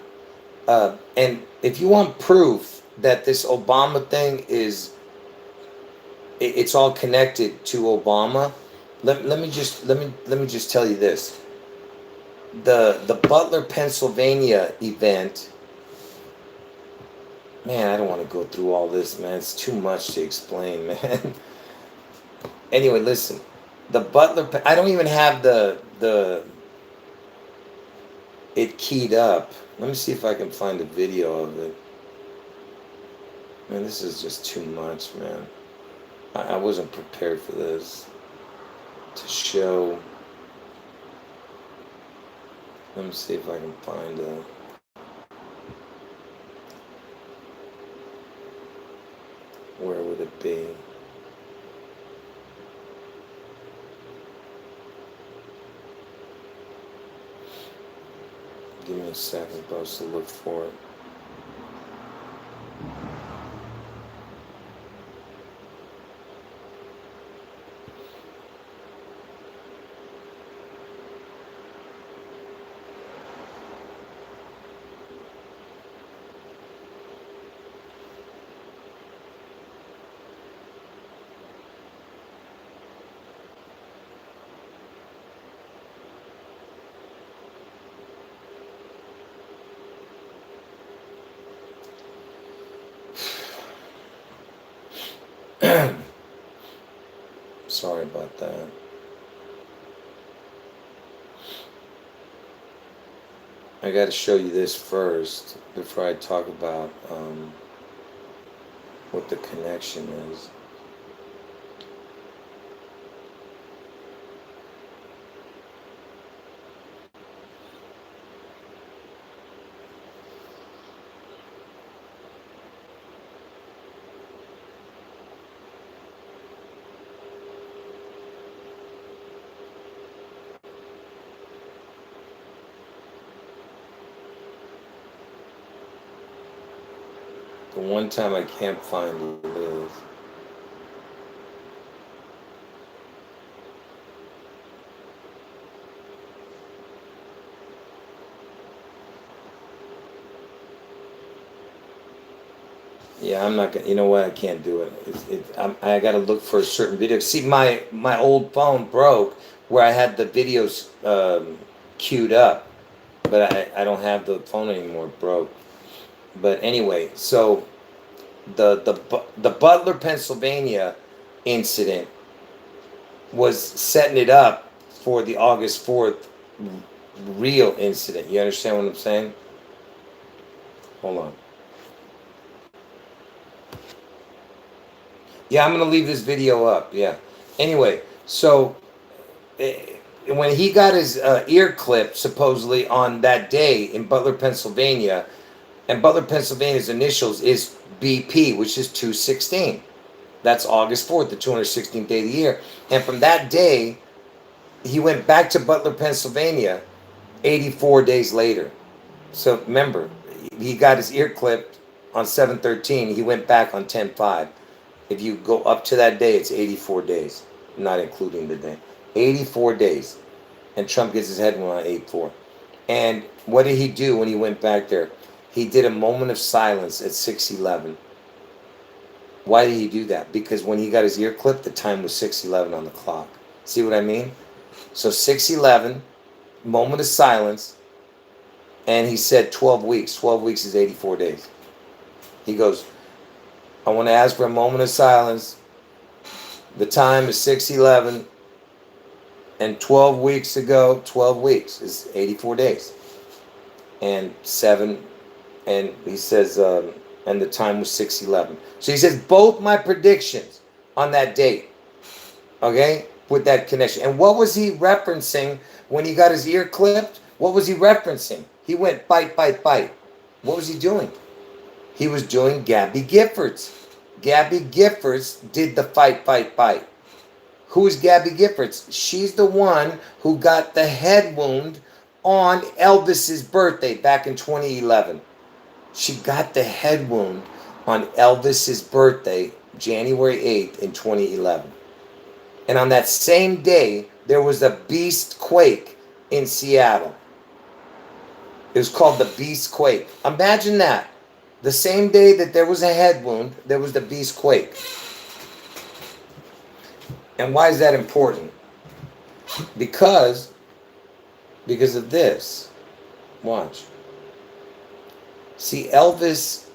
and if you want proof that this Obama thing is, it's all connected to Obama. Let me just tell you this. The Butler, Pennsylvania event. Man, I don't want to go through all this, man. It's too much to explain, man. Anyway, listen. The Butler. I don't even have it keyed up. Let me see if I can find a video of it. Man, this is just too much, man. I wasn't prepared for this. To show. Let me see if I can find a. Where would it be? Give me a second, bros, to look for it. Sorry about that. I got to show you this first before I talk about what the connection is. The one time I can't find it is. Yeah, I'm not gonna. You know what? I can't do it. I got to look for a certain video. See, my old phone broke where I had the videos queued up, but I don't have the phone anymore. It broke. But anyway, so the Butler, Pennsylvania incident was setting it up for the August 4th real incident. You understand what I'm saying? Hold on. Yeah, I'm going to leave this video up. Yeah. Anyway, so when he got his ear clipped, supposedly on that day in Butler, Pennsylvania, and Butler, Pennsylvania's initials is BP, which is 216. That's August 4th, the 216th day of the year. And from that day, he went back to Butler, Pennsylvania 84 days later. So remember, he got his ear clipped on 7/13. He went back on 10/5. If you go up to that day, it's 84 days, not including the day. 84 days. And Trump gets his head on 8/4. And what did he do when he went back there? He did a moment of silence at 6:11. Why did he do that? Because when he got his ear clipped, the time was 6:11 on the clock. See what I mean? So 6:11, moment of silence, and he said 12 weeks. 12 weeks is 84 days. He goes, I want to ask for a moment of silence. The time is 6:11, and 12 weeks ago, 12 weeks is 84 days. And he says, and the time was 6:11. So he says both my predictions on that date, okay, with that connection. And what was he referencing when he got his ear clipped? What was he referencing? He went bite, bite, bite. What was he doing? He was doing Gabby Giffords. Gabby Giffords did the fight, fight, bite. Who is Gabby Giffords? She's the one who got the head wound on Elvis's birthday back in 2011. She got the head wound on Elvis's birthday, January 8th in 2011. And on that same day, there was a beast quake in Seattle. It was called the beast quake. Imagine that. The same day that there was a head wound, there was the beast quake. And why is that important? Because of this. Watch. See, Elvis,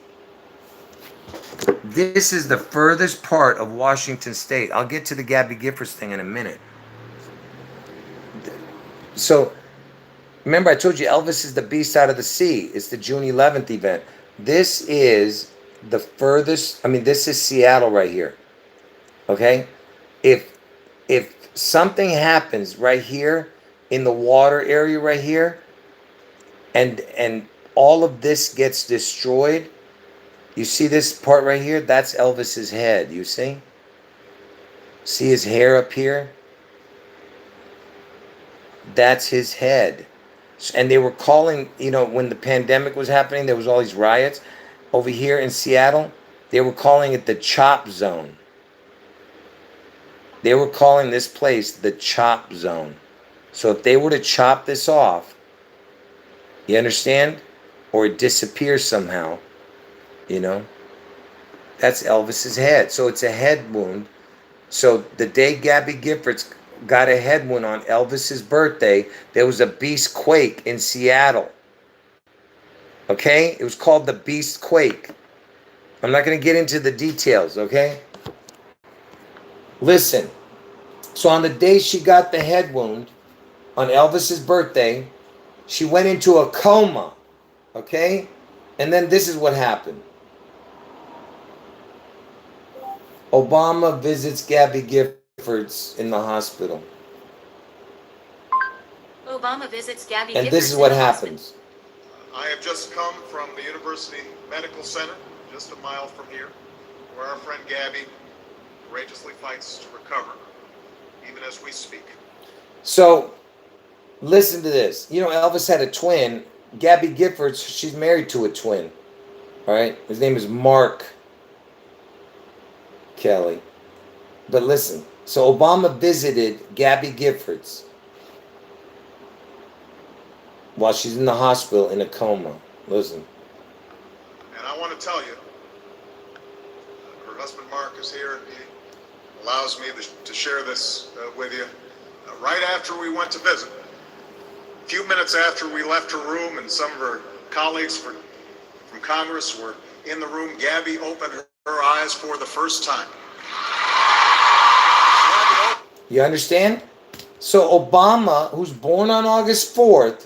this is the furthest part of Washington State. I'll get to the Gabby Giffords thing in a minute. So, remember I told you Elvis is the beast out of the sea. It's the June 11th event. This is the furthest, this is Seattle right here. Okay? If something happens right here in the water area right here, and all of this gets destroyed, you see this part right here? That's Elvis's head, you see? See his hair up here? That's his head. And they were calling, when the pandemic was happening, there was all these riots over here in Seattle. They were calling it the chop zone. They were calling this place the chop zone. So if they were to chop this off, you understand? Or it disappears somehow, that's Elvis's head. So it's a head wound. So the day Gabby Giffords got a head wound on Elvis's birthday, there was a beast quake in Seattle. Okay? It was called the beast quake. I'm not going to get into the details, okay? Listen. So on the day she got the head wound on Elvis's birthday, she went into a coma. Okay? And then this is what happened. Obama visits Gabby Giffords in the hospital. Obama visits Gabby And Giffords this is what in the happens. I have just come from the University Medical Center, just a mile from here, where our friend Gabby courageously fights to recover, even as we speak. So, listen to this. Elvis had a twin. Gabby Giffords, she's married to a twin. All right? His name is Mark Kelly. But listen. So, Obama visited Gabby Giffords while she's in the hospital in a coma. Listen. And I want to tell you, her husband Mark is here, and he allows me to share this with you. Right after we went to visit, a few minutes after we left her room and some of her colleagues from Congress were in the room, Gabby opened her eyes for the first time. You understand? So Obama, who's born on August 4th,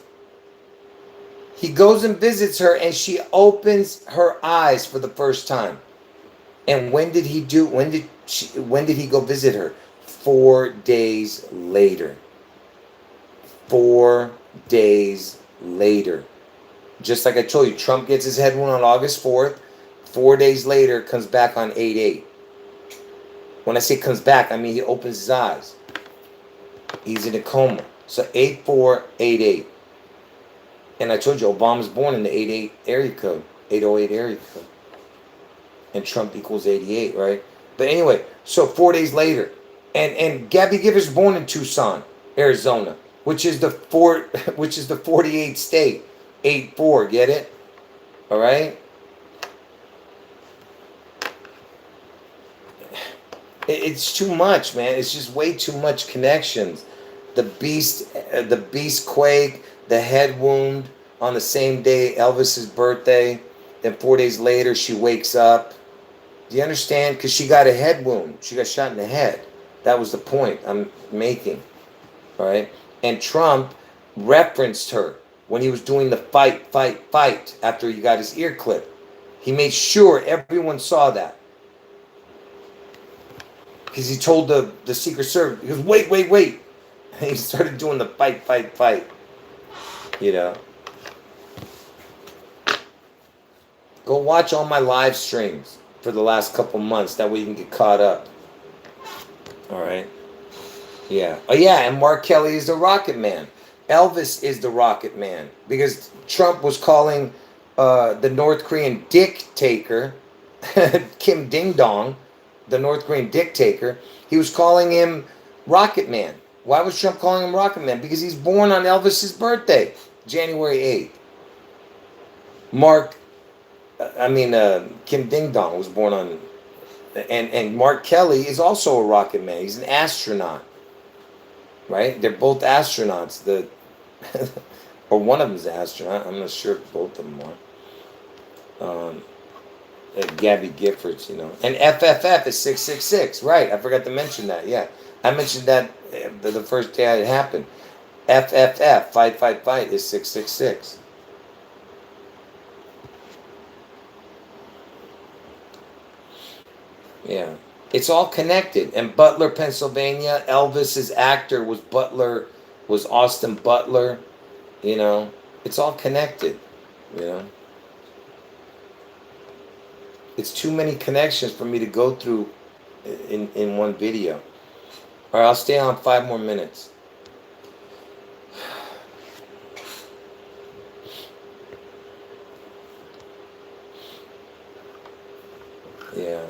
he goes and visits her and she opens her eyes for the first time. And when did he go visit her? 4 days later. 4 days later. Just like I told you, Trump gets his head wound on August 4th. 4 days later, comes back on 8/8. When I say comes back, I mean he opens his eyes. He's in a coma. So 8/4, 8/8. And I told you, Obama's born in the 8/8 area code. 808 area code. And Trump equals 88, right? But anyway, so 4 days later. And Gabby Giffords born in Tucson, Arizona. which is the 48th state. 8-4, get it? All right? It's too much, man. It's just way too much connections. The beast quake, the head wound on the same day, Elvis's birthday. Then 4 days later, she wakes up. Do you understand? Because she got a head wound. She got shot in the head. That was the point I'm making. All right? And Trump referenced her when he was doing the fight after he got his ear clipped. He made sure everyone saw that. Because he told the Secret Service, he goes, wait. And he started doing the fight. You know. Go watch all my live streams for the last couple months. That way you can get caught up. All right. Yeah. Oh, yeah. And Mark Kelly is the Rocket Man. Elvis is the Rocket Man. Because Trump was calling the North Korean dictator, Kim Ding Dong, the North Korean dictator, he was calling him Rocket Man. Why was Trump calling him Rocket Man? Because he's born on Elvis's birthday, January 8th. Kim Ding Dong was born on, and Mark Kelly is also a rocket man. He's an astronaut, right? They're both astronauts. Or one of them's an astronaut. I'm not sure if both of them are. Gabby Giffords, you know. And FFF is 666, right? I forgot to mention that. Yeah, I mentioned that the first day it happened. FFF, fight, is 666. Yeah, it's all connected. And Butler, Pennsylvania, Elvis's actor was Austin Butler. You know, it's all connected. You know, it's too many connections for me to go through in one video. All right, I'll stay on 5 more minutes. Yeah.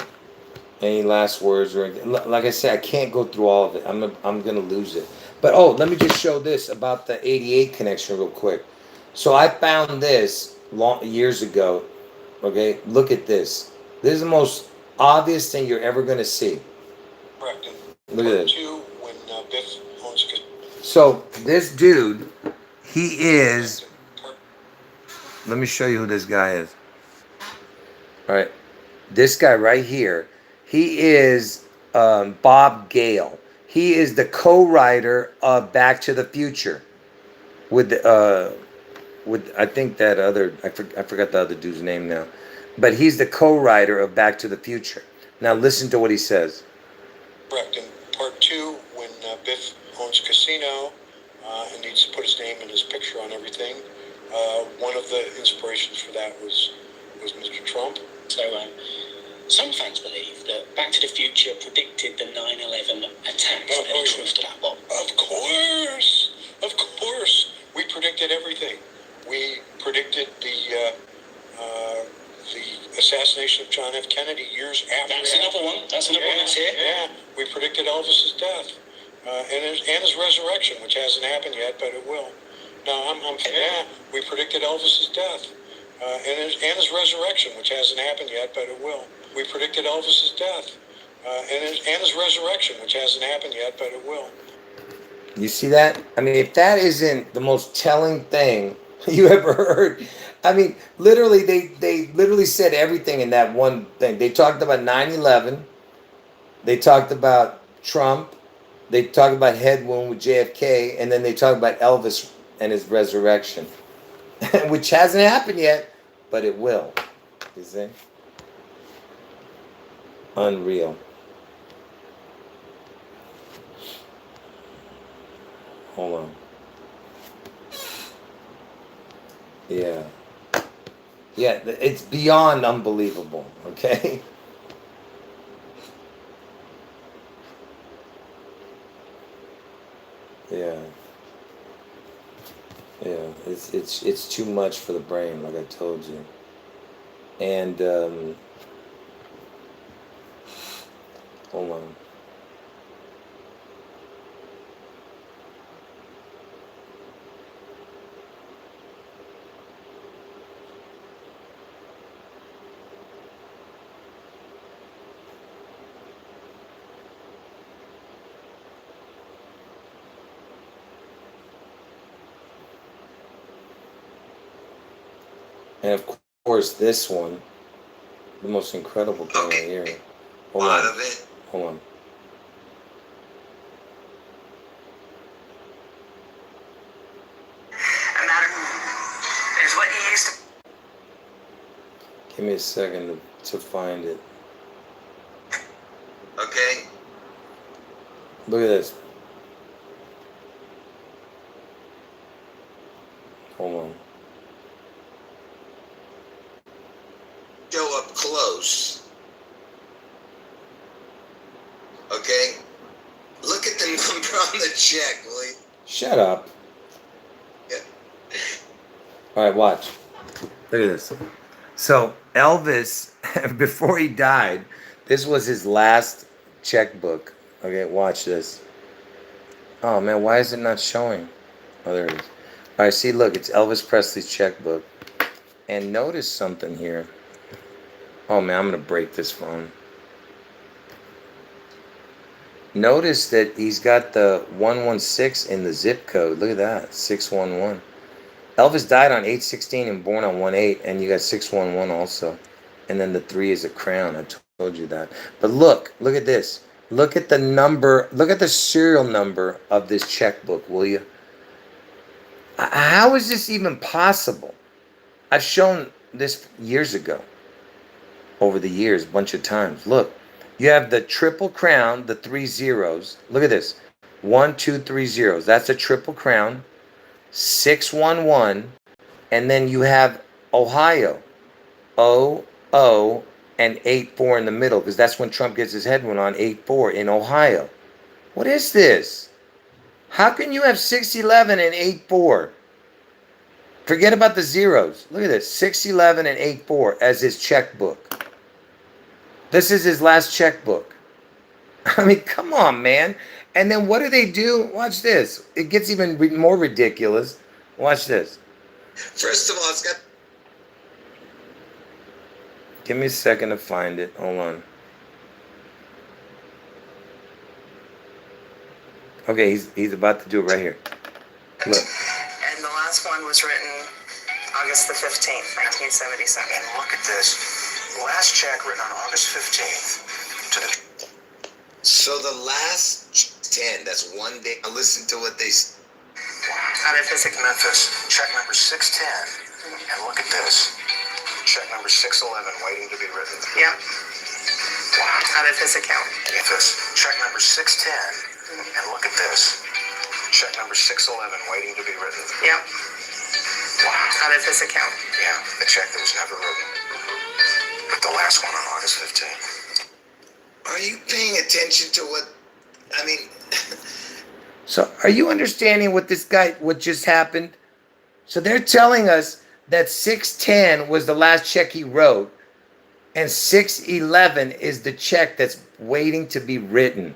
Any last words or like I said, I can't go through all of it. I'm gonna lose it. But let me just show this about the 88 connection real quick. So I found this years ago. Okay, look at this. This is the most obvious thing you're ever gonna see. Look at this. So this dude, he is. Let me show you who this guy is. All right, this guy right here. He is Bob Gale. He is the co-writer of Back to the Future with I think that other I forgot the other dude's name now, but he's the co-writer of Back to the Future. Now listen to what he says. Correct. In part 2, when Biff owns a casino and needs to put his name and his picture on everything, one of the inspirations for that was Mr. Trump. So some fans believe that Back to the Future predicted the 9/11 attacks and it proved that one. Of course. We predicted everything. We predicted the assassination of John F. Kennedy years after. That's another one. That's another one that's here. Yeah, we predicted Elvis's death and his resurrection, which hasn't happened yet, but it will. No, we predicted Elvis's death and his resurrection, which hasn't happened yet, but it will. We predicted Elvis's death and his resurrection, which hasn't happened yet, but it will. You see that? I mean, if that isn't the most telling thing you ever heard. I mean, literally, they literally said everything in that one thing. They talked about 9/11. They talked about Trump. They talked about Headwound with JFK. And then they talked about Elvis and his resurrection, which hasn't happened yet, but it will. You see? Unreal. Hold on. Yeah. Yeah, it's beyond unbelievable, okay? Yeah. Yeah, it's too much for the brain, like I told you. And hold on. And of course, this one, the most incredible thing right here. Hold on. Of it. Hold on. And that is what he used to. Give me a second to find it. Okay. Look at this. Hold on. Show up close. Okay. Look at the number on the check, will you? Shut up. Yeah. All right, watch. Look at this. So Elvis, before he died, this was his last checkbook. Okay, watch this. Oh man, why is it not showing? Oh, there it is. All right, see, look, it's Elvis Presley's checkbook. And notice something here. Oh man, I'm gonna break this phone. Notice that he's got the 116 in the zip code. Look at that, 611. Elvis died on 8/16 and born on 1/8, and you got 611 also. And then the 3 is a crown. I told you that. But look at this. Look at the number, look at the serial number of this checkbook, will you? How is this even possible? I've shown this years ago, over the years, a bunch of times. Look, you have the triple crown, the 3 zeros. Look at this. 1, 2, 3 zeros. That's a triple crown. 611. And then you have Ohio. O, and 8-4 in the middle, because that's when Trump gets his Headwound on 8-4 in Ohio. What is this? How can you have 611 and 8-4? Forget about the zeros. Look at this, 611 and 8-4 as his checkbook. This is his last checkbook. I mean, come on, man. And then what do? Watch this. It gets even more ridiculous. Watch this. First of all, it's got. Give me a second to find it. Hold on. Okay, he's about to do it right here. Look. And the last one was written August the 15th, 1977. And look at this. Last check written on August 15th. So the last 10, that's one day. Now listen to what they say. Out of Memphis, check number 610. And look at this. Check number 611 waiting to be written. Yep. Wow. Out of his account. Memphis, check number 610. And look at this. Check number 611 waiting to be written. Yep. Wow. Out of his account. Yeah, the check that was never written. But the last one on August 15th. Are you paying attention to what, I mean... So are you understanding what just happened? So they're telling us that 610 was the last check he wrote, and 611 is the check that's waiting to be written.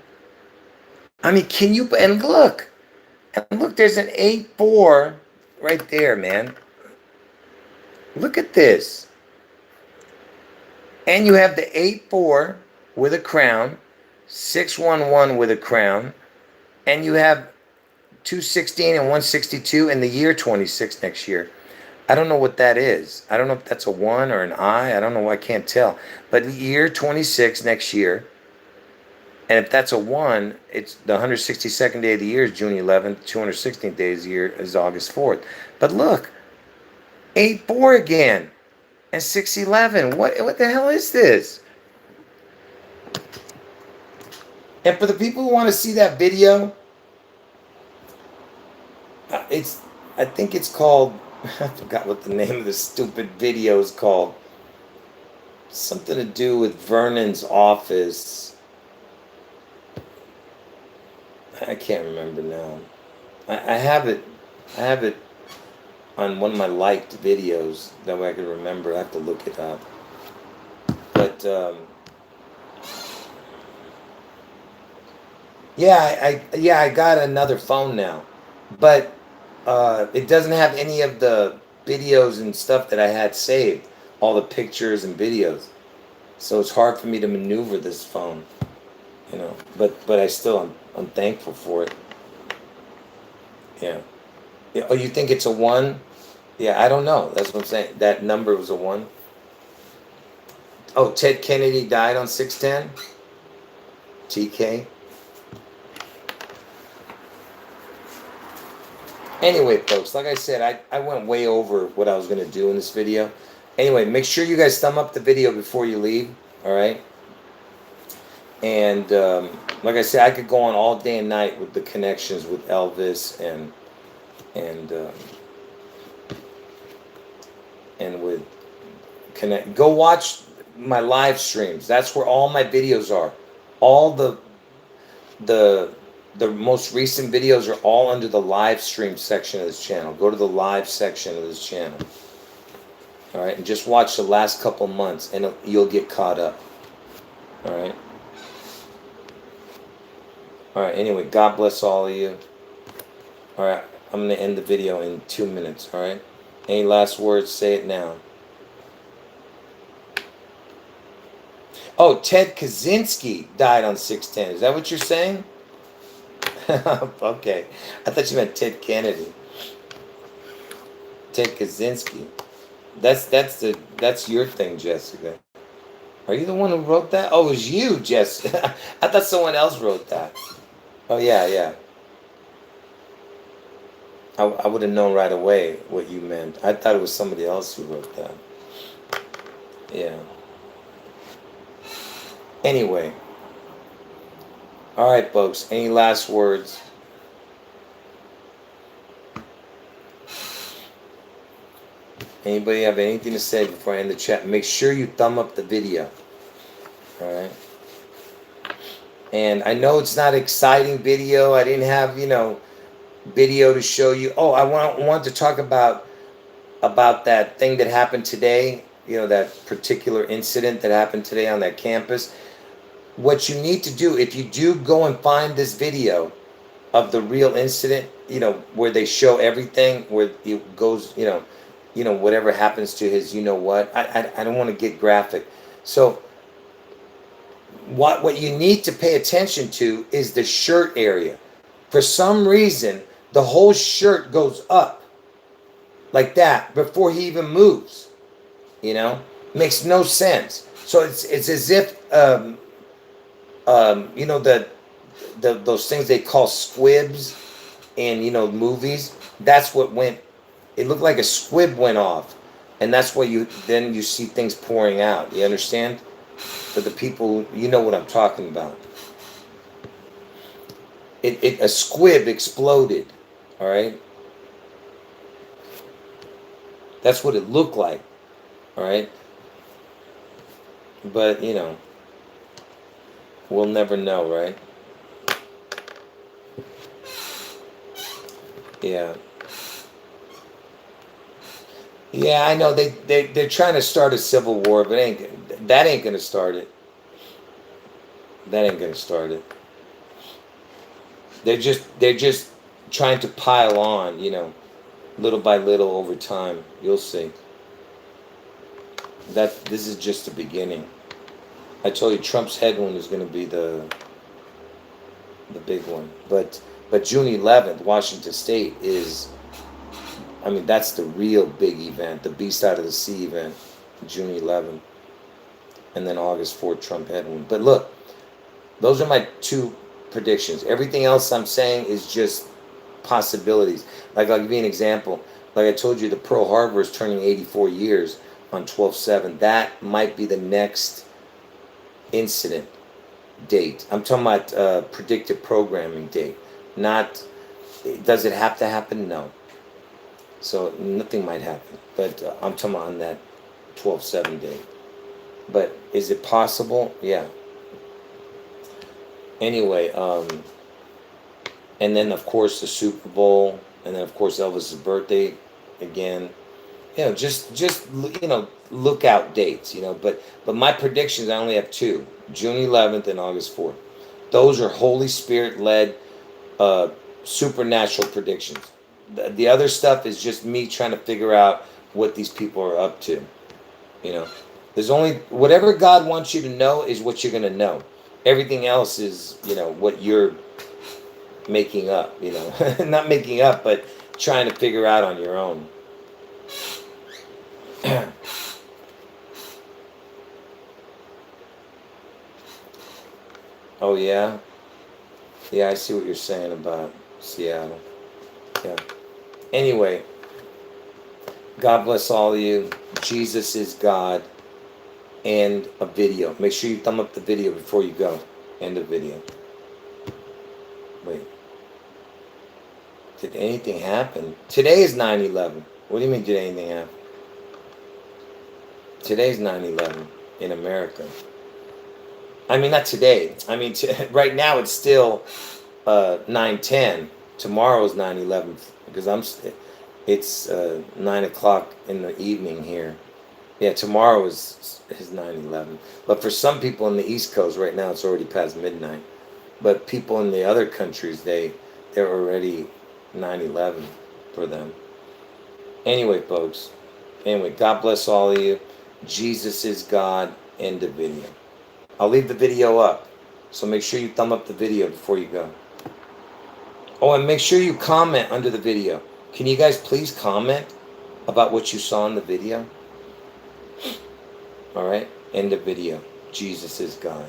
I mean, can you, and look, there's an 8-4 right there, man. Look at this. And you have the 8-4 with a crown, 611 with a crown, and you have 216 and 162 in the year 26 next year. I don't know what that is. I don't know if that's a 1 or an I. I don't know. I can't tell. But year 26 next year. And if that's a 1, it's the 162nd day of the year is June 11th. 216th day of the year is August 4th. But look, 8-4 again. And 611. What the hell is this? And for the people who want to see that video, I think it's called, I forgot what the name of the stupid video is called. Something to do with Vernon's office. I can't remember now. I have it on one of my liked videos. That way I can remember. I have to look it up. But I got another phone now, but it doesn't have any of the videos and stuff that I had saved, all the pictures and videos. So it's hard for me to maneuver this phone, you know. But I still I'm thankful for it. Yeah. Oh, you think it's a 1? Yeah, I don't know. That's what I'm saying. That number was a 1. Oh, Ted Kennedy died on 610. TK. Anyway, folks, like I said, I went way over what I was going to do in this video. Anyway, make sure you guys thumb up the video before you leave, all right? And like I said, I could go on all day and night with the connections with Elvis and with connect. Go watch my live streams. That's where all my videos are. All the most recent videos are all under the live stream section of this channel. Go to the live section of this channel. All right, and just watch the last couple months, and you'll get caught up. All right. All right. Anyway, God bless all of you. All right, I'm gonna end the video in 2 minutes. All right. Any last words? Say it now. Oh, Ted Kaczynski died on 610. Is that what you're saying? Okay. I thought you meant Ted Kennedy. Ted Kaczynski. That's your thing, Jessica. Are you the one who wrote that? Oh, it was you, Jessica. I thought someone else wrote that. Oh, yeah. I would have known right away what you meant. I thought it was somebody else who wrote that. Yeah. Anyway. All right, folks. Any last words? Anybody have anything to say before I end the chat? Make sure you thumb up the video. All right. And I know it's not exciting video. I didn't have, video to show you. Oh, I want to talk about that thing that happened today. That particular incident that happened today on that campus. What you need to do, if you do go and find this video of the real incident, where they show everything, where it goes, whatever happens to his, I don't want to get graphic. So what you need to pay attention to is the shirt area. For some reason, the whole shirt goes up like that before he even moves. Makes no sense. So it's as if those things they call squibs in movies. That's what went. It looked like a squib went off, and that's why you see things pouring out. You understand? For the people, you know what I'm talking about. A squib exploded. All right. That's what it looked like. All right. But we'll never know, right? Yeah. Yeah, I know they're trying to start a civil war, but that ain't gonna start it. That ain't gonna start it. They're just trying to pile on, little by little over time. You'll see. This is just the beginning. I told you Trump's Headwound is going to be the big one. But June 11th, Washington State is, that's the real big event, the Beast Out of the Sea event, June 11th. And then August 4th, Trump Headwound. But look, those are my 2 predictions. Everything else I'm saying is just possibilities. Like, I'll give you an example. Like I told you, the Pearl Harbor is turning 84 years on 12/7. That might be the next incident date. I'm talking about predictive programming date. Not, does it have to happen? No. So nothing might happen. But I'm talking about on that 12/7 date. But is it possible? Yeah. Anyway, and then of course the Super Bowl, and then of course Elvis's birthday again. Just look out dates, but my predictions, I only have 2, June 11th and August 4th. Those are Holy Spirit led supernatural predictions. The other stuff is just me trying to figure out what these people are up to. There's only, whatever God wants you to know is what you're going to know. Everything else is, what you're making up, not making up, but trying to figure out on your own. Oh, yeah? Yeah, I see what you're saying about Seattle. Yeah. Anyway, God bless all of you. Jesus is God. And a video. Make sure you thumb up the video before you go. End the video. Wait. Did anything happen? Today is 9/11. What do you mean, did anything happen? Today's 9/11 in America. I mean, not today. I mean, right now it's still 9/10. Tomorrow's 9/11 because it's 9 o'clock in the evening here. Yeah, tomorrow is 9/11. But for some people in the East Coast right now, it's already past midnight. But people in the other countries, they're already 9/11 for them. Anyway, folks. Anyway, God bless all of you. Jesus is God. End the video. I'll leave the video up. So make sure you thumb up the video before you go. Oh, and make sure you comment under the video. Can you guys please comment about what you saw in the video? All right, end the video. Jesus is God.